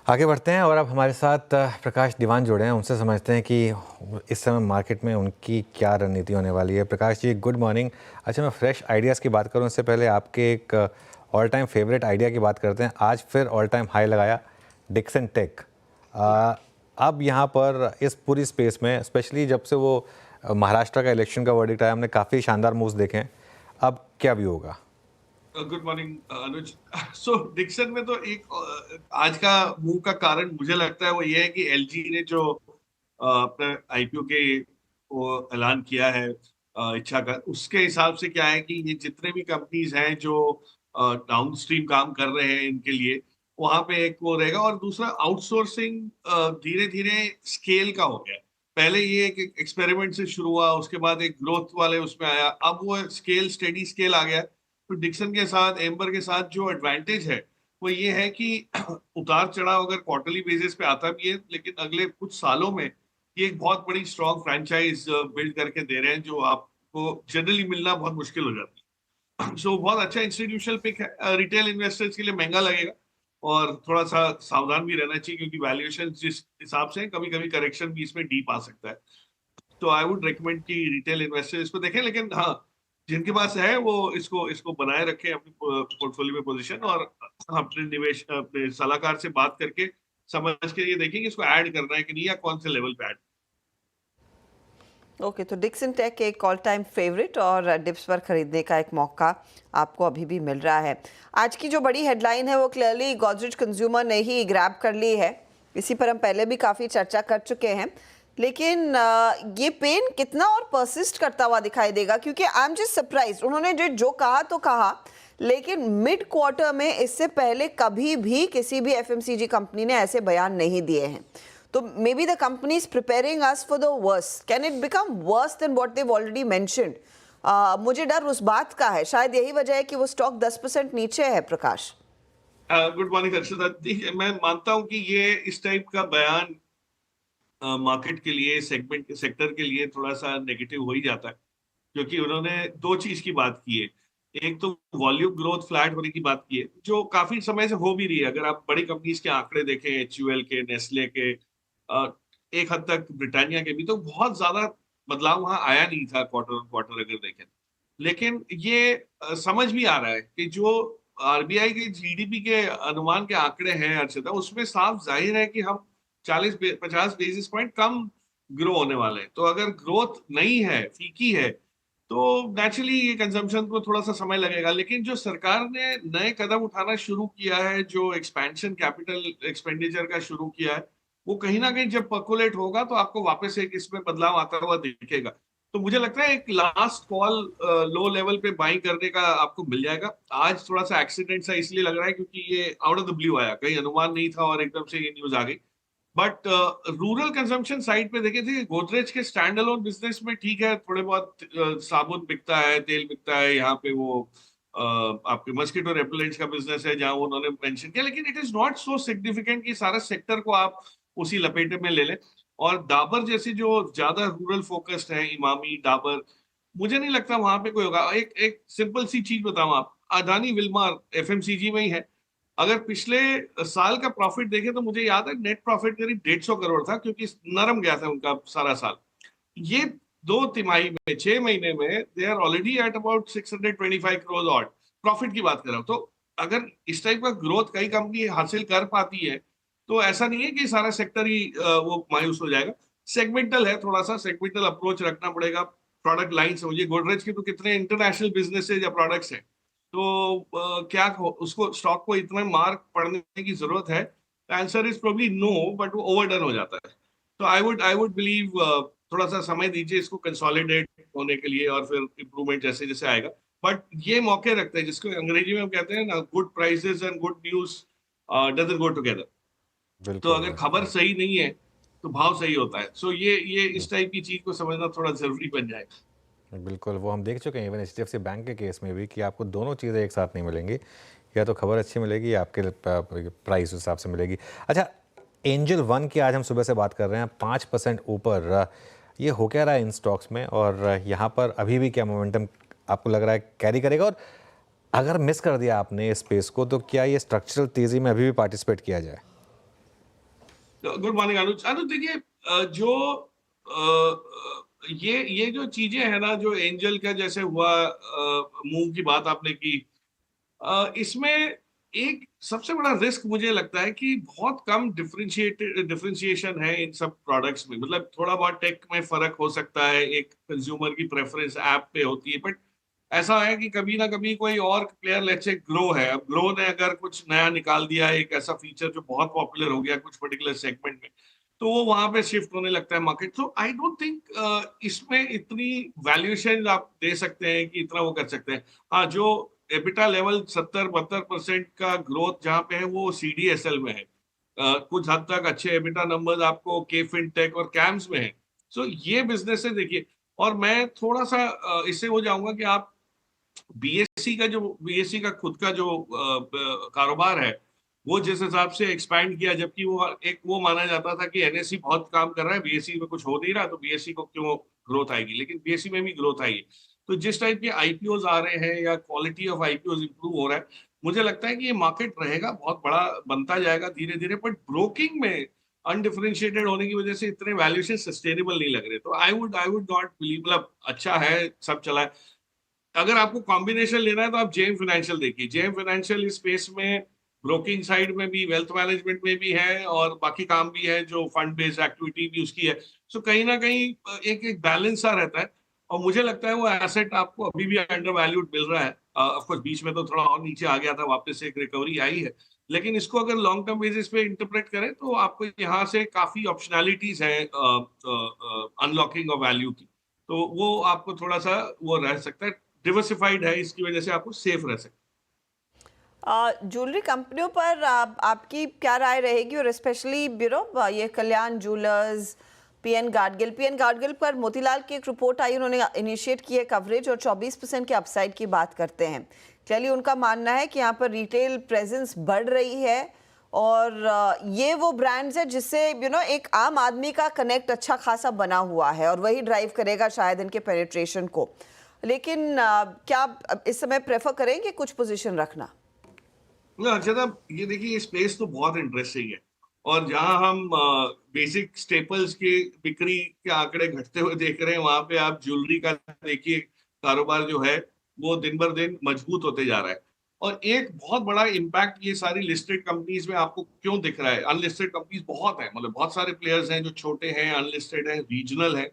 आगे बढ़ते हैं और अब हमारे साथ प्रकाश दीवान जुड़े हैं। उनसे समझते हैं कि इस समय मार्केट में उनकी क्या रणनीति होने वाली है। Prakash ji, good morning. अच्छा, मैं फ्रेश आइडियाज़ की बात करूं उससे पहले आपके एक ऑल टाइम फेवरेट आइडिया की बात करते हैं। आज फिर ऑल टाइम हाई लगाया डिक्सन टेक। अब यहाँ पर इस पूरी स्पेस में स्पेशली जब से वो महाराष्ट्र का इलेक्शन का वर्डिक्ट आया, हमने काफ़ी शानदार मूव्स देखे हैं। अब क्या व्यू होगा? गुड मॉर्निंग अनुज। सो डिक्सन में तो एक आज का मूव का कारण मुझे लगता है वो ये है कि एलजी ने जो अपने आईपीओ के वो ऐलान किया है इच्छा का, उसके हिसाब से क्या है कि ये जितने भी कंपनीज हैं जो डाउन स्ट्रीम काम कर रहे हैं इनके लिए वहां पे एक वो रहेगा। और दूसरा आउटसोर्सिंग धीरे धीरे स्केल का हो गया। पहले ये एक एक्सपेरिमेंट से शुरू हुआ, उसके बाद एक ग्रोथ वाले उसमें आया, अब वो स्केल स्टेडी स्केल आ गया। तो डिक्सन के साथ एम्बर के साथ जो एडवांटेज है वो ये है कि उतार चढ़ाव अगर क्वार्टरली बेसिस पे आता भी है, लेकिन अगले कुछ सालों में ये एक बहुत बड़ी स्ट्रॉन्ग फ्रेंचाइज बिल्ड करके दे रहे हैं जो आपको जनरली मिलना बहुत मुश्किल हो जाती है। सो बहुत अच्छा इंस्टीट्यूशनल पिक है। रिटेल इन्वेस्टर्स के लिए महंगा लगेगा और थोड़ा सा सावधान भी रहना चाहिए, क्योंकि वैल्यूएशन जिस हिसाब से कभी कभी करेक्शन भी इसमें डीप आ सकता है। तो आई वुड रिकमेंड कि रिटेल इन्वेस्टर इसको देखें, लेकिन हाँ, जिनके पास है वो इसको इसको बनाए रखें अपनी पोर्टफोलियो में पोजीशन, और अपने निवेश अपने सलाहकार से बात करके समझ के ये देखें कि इसको ऐड करना है कि नहीं, या कौन से लेवल पे ऐड। ओके, तो डिक्सन टेक एक ऑल टाइम फेवरेट और डिप्स पर खरीदने का एक मौका आपको अभी भी मिल रहा है। आज की जो बड़ी हेडलाइन है वो क्लियरली गोदरेज कंज्यूमर ने ही ग्रैब कर ली है। इसी पर हम पहले भी काफ़ी चर्चा कर चुके हैं, लेकिन ये पेन कितना और परसिस्ट करता हुआ दिखाई देगा, क्योंकि आई एम जस्ट सरप्राइज। उन्होंने जो कहा तो कहा, लेकिन मिड क्वार्टर में इससे पहले कभी भी किसी भी एफएमसीजी कंपनी ने ऐसे बयान नहीं दिए हैं। तो maybe the company is preparing us for the worst. Can it become worse than what they've already mentioned? मुझे डर उस बात का है, शायद यही वजह है कि वो स्टॉक 10% नीचे है। प्रकाश, गुड मॉर्निंग हर्षदा। मैं मानता हूं कि ये इस टाइप का बयान मार्केट के लिए, सेगमेंट सेक्टर के लिए थोड़ा सा नेगेटिव हो ही जाता है, क्योंकि उन्होंने दो चीज की बात की है। एक तो वॉल्यूम ग्रोथ फ्लैट होने की बात की है, जो काफी समय से हो भी रही है। अगर आप बड़ी कंपनीज के आंकड़े देखें, एचयूएल के, नेस्ले के, एक हद तक ब्रिटानिया के भी, तो बहुत ज्यादा बदलाव वहां आया नहीं था क्वार्टर ऑन क्वार्टर अगर देखें। लेकिन ये समझ भी आ रहा है कि जो आरबीआई के जीडीपी के अनुमान के आंकड़े हैं अर्चिता, उसमें साफ जाहिर है कि हम 40-50 बेसिस पॉइंट कम ग्रो होने वाले हैं। तो अगर ग्रोथ नहीं है, फीकी है, तो नेचुरली ये कंजम्पशन को थोड़ा सा समय लगेगा। लेकिन जो सरकार ने नए कदम उठाना शुरू किया है, जो एक्सपेंशन कैपिटल एक्सपेंडिचर का शुरू किया है, वो कहीं ना कहीं जब पर्कुलेट होगा तो आपको वापस एक इसमें बदलाव आता हुआ दिखेगा। तो मुझे लगता है एक लास्ट कॉल लो लेवल पे बाइंग करने का आपको मिल जाएगा। आज थोड़ा सा एक्सीडेंट सा इसलिए लग रहा है क्योंकि ये आउट ऑफ द ब्लू आया, कहीं अनुमान नहीं था और एकदम से ये न्यूज आ गई। बट रूरल कंजम्पशन साइड पे देखे थे, गोदरेज के स्टैंड अलोन बिजनेस में ठीक है, थोड़े बहुत साबुन बिकता है, तेल बिकता है, यहाँ पे वो आपके मस्किटो रेपेलेंट्स का बिजनेस है जहां उन्होंने मेंशन किया, लेकिन it is not so significant कि सारा सेक्टर को आप उसी लपेटे में ले लें। और डाबर जैसी जो ज्यादा रूरल फोकस्ड है, इमामी, डाबर, मुझे नहीं लगता वहां पे कोई होगा। एक एक सिंपल सी चीज बताऊं, आप अदानी विल्मार एफएमसीजी में ही है। अगर पिछले साल का प्रॉफिट देखें तो मुझे याद है नेट प्रॉफिट करीब 150 करोड़ था, क्योंकि नरम गया था उनका सारा साल। ये दो तिमाही में, 6 महीने में they are already at about 625 crore odd profit की बात कर रहा हूं। तो अगर इस टाइप का ग्रोथ कई कंपनी हासिल कर पाती है, तो ऐसा नहीं है कि सारा सेक्टर ही वो मायूस हो जाएगा। सेगमेंटल है, थोड़ा सा सेगमेंटल अप्रोच रखना पड़ेगा। प्रोडक्ट लाइन समझिए, गोदरेज के तो कितने इंटरनेशनल बिजनेसेस या प्रोडक्ट्स हैं, तो क्या उसको स्टॉक को इतना मार्क पड़ने की जरूरत है? Answer is probably no, but वो ओवरडन हो जाता है। तो आई वुड बिलीव थोड़ा सा समय दीजिए इसको कंसोलिडेट होने के लिए, और फिर इंप्रूवमेंट जैसे जैसे आएगा। बट ये मौके रखते हैं, जिसको अंग्रेजी में हम कहते हैं ना, good prices and good news doesn't go together. तो बिल्कुल। अगर खबर सही नहीं है तो भाव सही होता है। सो ये इस टाइप की चीज को समझना थोड़ा जरूरी बन जाएगा। बिल्कुल, वो हम देख चुके हैं इवन एचडीएफसी बैंक के केस में भी कि आपको दोनों चीज़ें एक साथ नहीं मिलेंगी। या तो खबर अच्छी मिलेगी या आपके प्राइस उस हिसाब से मिलेगी। अच्छा, एंजल वन की आज हम सुबह से बात कर रहे हैं, 5% ऊपर। ये हो क्या रहा है इन स्टॉक्स में, और यहाँ पर अभी भी क्या मोमेंटम आपको लग रहा है कैरी करेगा? और अगर मिस कर दिया आपने इस स्पेस को, तो क्या ये स्ट्रक्चरल तेज़ी में अभी भी पार्टिसिपेट किया जाए? गुड मॉर्निंग अनुज। अनुज देखिए, जो ये जो चीजें है ना, जो एंजल का जैसे हुआ, मूव की बात आपने की, इसमें एक सबसे बड़ा रिस्क मुझे लगता है कि बहुत कम डिफरेंशिएशन है इन सब प्रोडक्ट्स में। मतलब थोड़ा बहुत टेक में फर्क हो सकता है, एक कंज्यूमर की प्रेफरेंस ऐप पे होती है, बट ऐसा है कि कभी ना कभी कोई और प्लेयर, लेट्स से ग्रो है, अब ग्रो ने अगर कुछ नया निकाल दिया, एक ऐसा फीचर जो बहुत पॉपुलर हो गया कुछ पर्टिकुलर सेगमेंट में, तो वो वहां पे शिफ्ट होने लगता है मार्केट। तो आई डोंट थिंक इसमें इतनी वैल्यूएशन आप दे सकते हैं कि इतना वो कर सकते हैं। हाँ, जो एबिटा लेवल 70-72% का ग्रोथ जहां पे है वो सीडीएसएल में है। कुछ हद तक अच्छे एबिटा नंबर्स आपको के फिनटेक और कैम्स में है। सो ये बिजनेस है देखिए। और मैं थोड़ा सा इससे हो जाऊंगा कि आप बीएससी का खुद का जो कारोबार है, वो जिस हिसाब से एक्सपैंड किया, जबकि वो माना जाता था कि एनएससी बहुत काम कर रहा है, बीएससी में कुछ हो नहीं रहा, तो बीएससी को क्यों ग्रोथ आएगी, लेकिन बीएससी में भी ग्रोथ आई है। तो जिस टाइप के आईपीओज आ रहे हैं या क्वालिटी ऑफ आईपीओज इंप्रूव हो रहा है, मुझे लगता है कि ये मार्केट रहेगा, बहुत बड़ा बनता जाएगा धीरे धीरे। बट ब्रोकिंग में अनडिफरेंशिएटेड होने की वजह से इतने वैल्यूएशन सस्टेनेबल नहीं लग रहे। तो आई वुड नॉट बिलीव, मतलब अच्छा है, सब चला है। अगर आपको कॉम्बिनेशन लेना है तो आप जेएम फाइनेंशियल देखिए। जेएम फाइनेंशियल इस स्पेस में ब्रोकिंग साइड में भी, वेल्थ मैनेजमेंट में भी है, और बाकी काम भी है, जो फंड बेस्ड एक्टिविटी भी उसकी है। सो कहीं ना कहीं एक एक बैलेंस सा रहता है, और मुझे लगता है वो एसेट आपको अभी भी अंडर वैल्यूड मिल रहा है। ऑफ कोर्स बीच में तो थोड़ा और नीचे आ गया था, वापस से एक रिकवरी आई है, लेकिन इसको अगर लॉन्ग टर्म बेसिस पे इंटरप्रेट करें तो आपको यहाँ से काफी ऑप्शनैलिटीज है अनलॉकिंग ऑफ वैल्यू की। तो वो आपको थोड़ा सा वो रह सकता है, डिवर्सिफाइड है, इसकी वजह से आपको सेफ रह सकते। ज्वेलरी कंपनियों पर आपकी क्या राय रहेगी, और स्पेशली ये कल्याण ज्वेलर्स, पीएन गाडगिल पर मोतीलाल की एक रिपोर्ट आई, उन्होंने इनिशिएट की है कवरेज और 24% के अपसाइड की बात करते हैं। क्लियरली उनका मानना है कि यहाँ पर रिटेल प्रेजेंस बढ़ रही है, और ये वो ब्रांड्स है जिससे एक आम आदमी का कनेक्ट अच्छा खासा बना हुआ है, और वही ड्राइव करेगा शायद इनके पेनिट्रेशन को। लेकिन क्या आप इस समय प्रेफर करेंगे कुछ पोजीशन रखना? अच्छा, ये देखिए, ये स्पेस तो बहुत इंटरेस्टिंग है, और जहां हम बेसिक स्टेपल्स की बिक्री के आंकड़े घटते हुए देख रहे हैं, वहां पे आप ज्वेलरी का देखिए, कारोबार जो है वो दिन बर दिन मजबूत होते जा रहा है। और एक बहुत बड़ा इम्पैक्ट ये सारी लिस्टेड कंपनीज में आपको क्यों दिख रहा है? अनलिस्टेड कंपनीज बहुत है, मतलब बहुत सारे प्लेयर्स हैं जो छोटे हैं, अनलिस्टेड हैं, रीजनल हैं।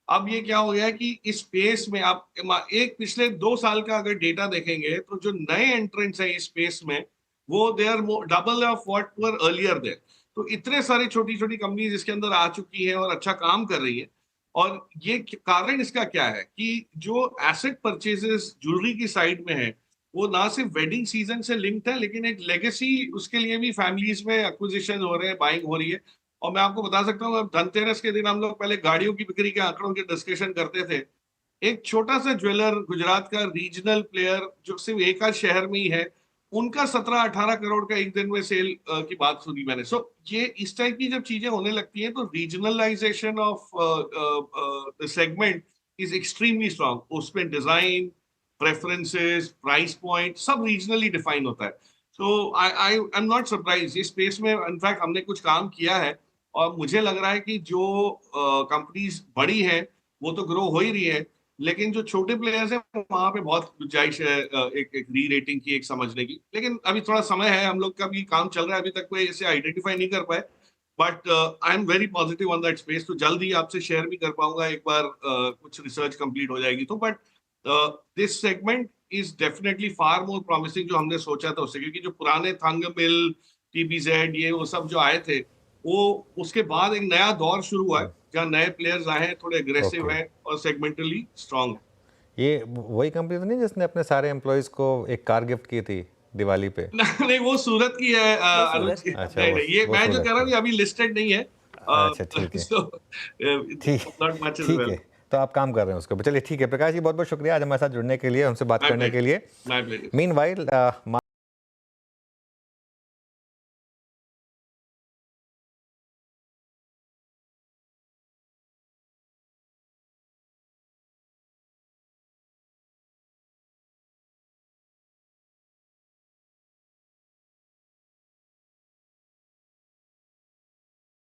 अब ये क्या हो गया है कि इस स्पेस में आप एक पिछले 2 साल का अगर डेटा देखेंगे, तो जो नए एंट्रेंट्स हैं इस स्पेस में, वो they are double of what were earlier there. तो इतने सारी छोटी छोटी कंपनीज इसके अंदर आ चुकी है और अच्छा काम कर रही है। और ये कारण इसका क्या है कि जो एसेट परचेजेस ज्वेलरी की साइड में है, वो ना सिर्फ वेडिंग सीजन से लिंक्ड है, लेकिन एक लेगेसी उसके लिए भी फैमिलीज में एक्विजिशन हो रहे हैं, बाइंग हो रही है। और मैं आपको बता सकता हूँ, अब धनतेरस के दिन हम लोग पहले गाड़ियों की बिक्री के आंकड़ों की डिस्कशन करते थे। एक छोटा सा ज्वेलर, गुजरात का रीजनल प्लेयर, जो सिर्फ एक आध शहर में ही है, उनका 17-18 करोड़ का एक दिन में सेल की बात सुनी मैंने। सो ये इस टाइप की जब चीजें होने लगती हैं, तो regionalisation of the segment is extremely strong. उसमें डिजाइन, प्रेफरेंसेस, प्राइस पॉइंट सब रीजनली डिफाइन होता है। सो आई एम नॉट सरप्राइज, इस स्पेस में इनफैक्ट हमने कुछ काम किया है, और मुझे लग रहा है कि जो कंपनीज बड़ी हैं वो तो ग्रो हो ही रही है, लेकिन जो छोटे प्लेयर्स हैं वहां पे बहुत गुंजाइश है एक री रेटिंग की, एक समझने की। लेकिन अभी थोड़ा समय है, हम लोग का भी काम चल रहा है, अभी तक कोई इसे आइडेंटिफाई नहीं कर पाए। But I am very positive on that space. तो जल्द ही आपसे शेयर भी कर पाऊंगा एक बार कुछ रिसर्च कंप्लीट हो जाएगी तो। But this segment is definitely far more promising जो हमने सोचा था उससे, क्योंकि जो पुराने थंगमिल, टीबीजेड, ये वो सब जो आए थे, वो उसके बाद एक नया दौर शुरू हुआ है जहाँ नए प्लेयर्स आए हैं, थोड़े अग्रेसिव हैं और सेगमेंटली स्ट्रांग है। ये वही कंपनी तो नहीं जिसने अपने सारे एम्प्लॉयज को एक कार गिफ्ट की थी दिवाली पे? नहीं, वो सूरत की है अनुज। अच्छा, नहीं, ये मैं जो कह रहा हूँ ये अभी लिस्टेड नहीं है। अच्छा, ठीक है, ठीक है। तो आप काम कर रहे हैं उसके ऊपर। चलिए ठीक है, प्रकाश जी बहुत बहुत शुक्रिया आज हमारे साथ जुड़ने के लिए, हमसे बात करने के लिए। मीनवाइल